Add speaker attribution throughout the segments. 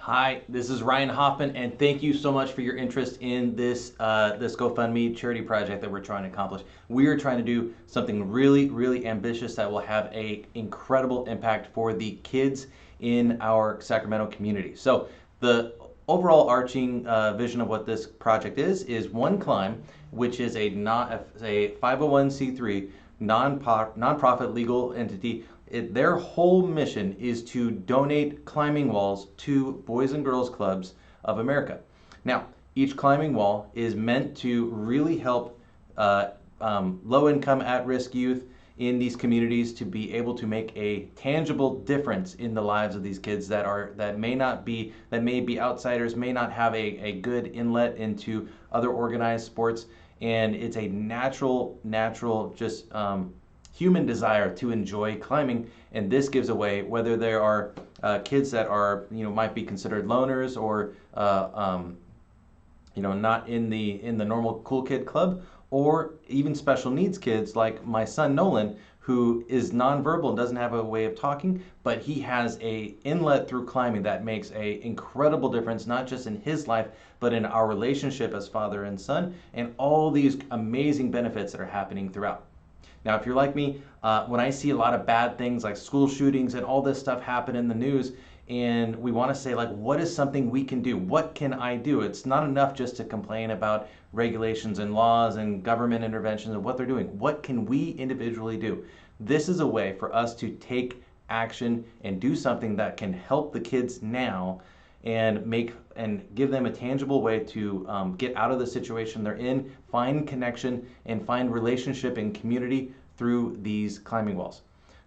Speaker 1: Hi, this is Ryan Hoffman, and thank you so much for your interest in this GoFundMe charity project that we're trying to accomplish. We are trying to do something really, really ambitious that will have a incredible impact for the kids in our Sacramento community. So the overall arching vision of what this project is One Climb, which is a 501c3 nonprofit legal entity. Their whole mission is to donate climbing walls to Boys and Girls Clubs of America. Now, each climbing wall is meant to really help low-income, at-risk youth in these communities to be able to make a tangible difference in the lives of these kids that may be outsiders, may not have a good inlet into other organized sports, and it's a natural just human desire to enjoy climbing, and this gives away whether there are kids that are might be considered loners or not in the normal cool kid club, or even special needs kids like my son Nolan, who is nonverbal and doesn't have a way of talking, but he has a inlet through climbing that makes a incredible difference, not just in his life, but in our relationship as father and son, and all these amazing benefits that are happening throughout. Now, if you're like me, when I see a lot of bad things like school shootings and all this stuff happen in the news, and we want to say, like, what is something we can do? What can I do? It's not enough just to complain about regulations and laws and government interventions and what they're doing. What can we individually do? This is a way for us to take action and do something that can help the kids now and give them a tangible way to get out of the situation they're in, find connection, and find relationship and community through these climbing walls.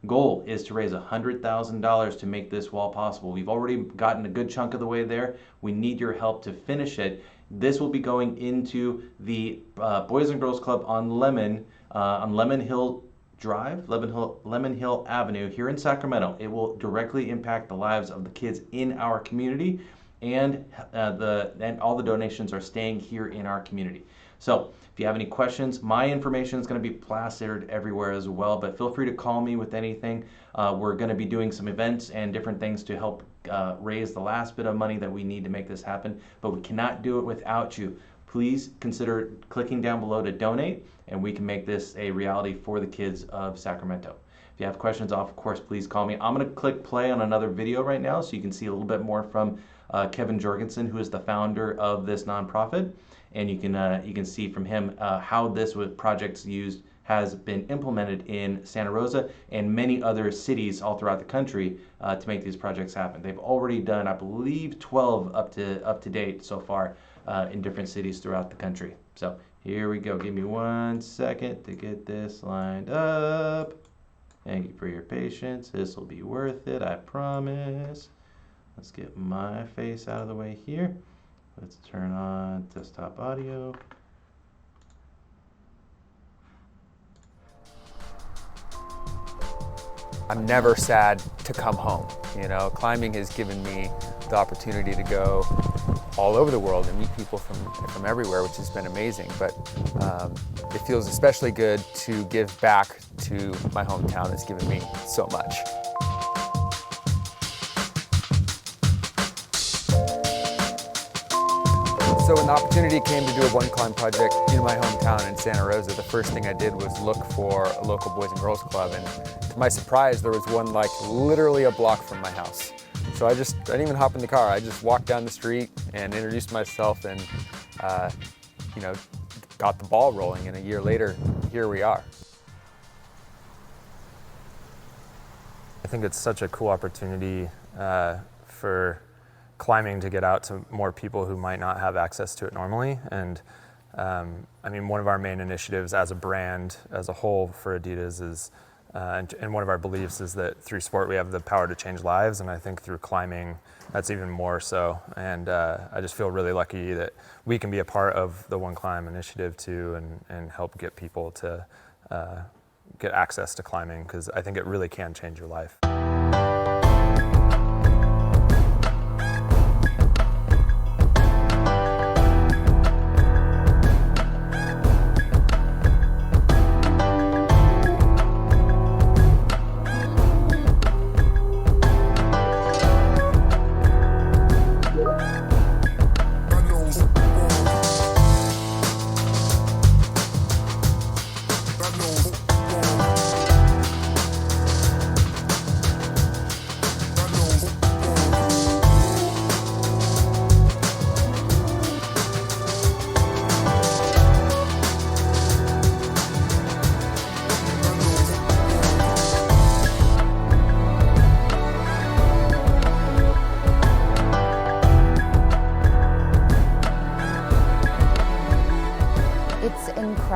Speaker 1: Goal is to raise $100,000 to make this wall possible. We've already gotten a good chunk of the way there. We need your help to finish it. This will be going into the Boys and Girls Club on Lemon Hill Drive, Lemon Hill Avenue here in Sacramento. It will directly impact the lives of the kids in our community, and all the donations are staying here in our community. So if you have any questions, my information is going to be plastered everywhere as well, but feel free to call me with anything. We're going to be doing some events and different things to help raise the last bit of money that we need to make this happen, but we cannot do it without you. Please consider clicking down below to donate, and we can make this a reality for the kids of Sacramento. If you have questions, of course, please call me. I'm going to click play on another video right now so you can see a little bit more from Kevin Jorgensen, who is the founder of this nonprofit, and you can see from him how this project's has been implemented in Santa Rosa and many other cities all throughout the country to make these projects happen. They've already done, I believe, 12 up to date so far in different cities throughout the country. So here we go. Give me 1 second to get this lined up. Thank you for your patience. This will be worth it, I promise. Let's get my face out of the way here. Let's turn on desktop audio.
Speaker 2: I'm never sad to come home. Climbing has given me the opportunity to go all over the world and meet people from everywhere, which has been amazing. But it feels especially good to give back to my hometown. It's given me so much. So when the opportunity came to do a One Climb project in my hometown in Santa Rosa, the first thing I did was look for a local Boys and Girls Club, and to my surprise, there was one like literally a block from my house. So I didn't even hop in the car. I just walked down the street and introduced myself, and got the ball rolling. And a year later, here we are.
Speaker 3: I think it's such a cool opportunity for climbing to get out to more people who might not have access to it normally. And one of our main initiatives as a brand, as a whole for Adidas is, and one of our beliefs is that through sport we have the power to change lives, and I think through climbing that's even more so. And I just feel really lucky that we can be a part of the One Climb initiative too, and help get people to get access to climbing, because I think it really can change your life.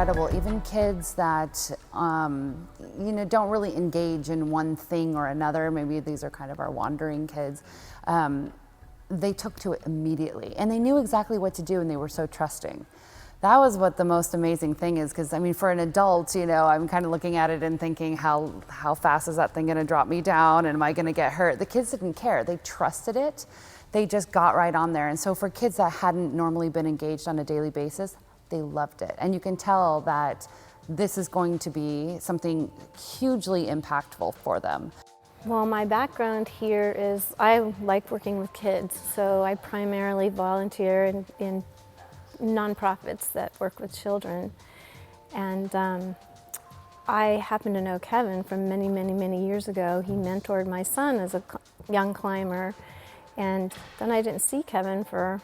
Speaker 4: incredible. Even kids that, don't really engage in one thing or another, maybe these are kind of our wandering kids, they took to it immediately. And they knew exactly what to do, and they were so trusting. That was what the most amazing thing is, because I mean, for an adult, I'm kind of looking at it and thinking, how fast is that thing going to drop me down, and am I going to get hurt? The kids didn't care. They trusted it. They just got right on there. And so for kids that hadn't normally been engaged on a daily basis, they loved it. And you can tell that this is going to be something hugely impactful for them.
Speaker 5: Well, my background here is I like working with kids, so I primarily volunteer in nonprofits that work with children. And I happen to know Kevin from many, many, many years ago. He mentored my son as a young climber, and then I didn't see Kevin for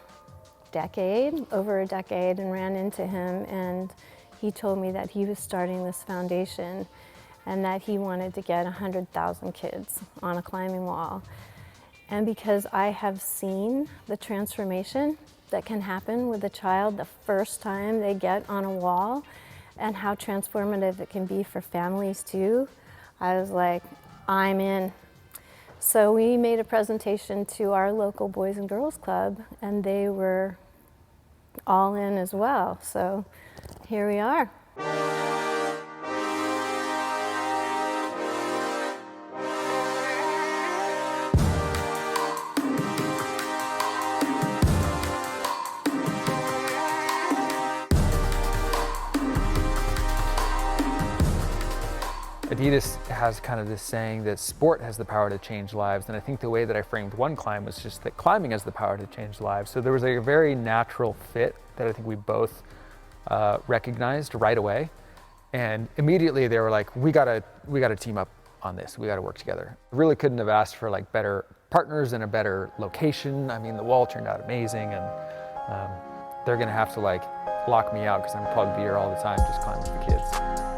Speaker 5: over a decade, and ran into him, and he told me that he was starting this foundation and that he wanted to get 100,000 kids on a climbing wall. And because I have seen the transformation that can happen with a child the first time they get on a wall, and how transformative it can be for families too, I was like, I'm in. So we made a presentation to our local Boys and Girls Club, and they were all in as well. So here we are.
Speaker 2: Adidas has kind of this saying that sport has the power to change lives, and I think the way that I framed one climb was just that climbing has the power to change lives. So there was a very natural fit that I think we both recognized right away, and immediately they were like, we gotta team up on this. We gotta work together. Really couldn't have asked for like better partners and a better location. I mean, the wall turned out amazing, and they're gonna have to like lock me out because I'm probably be here all the time just climbing with the kids.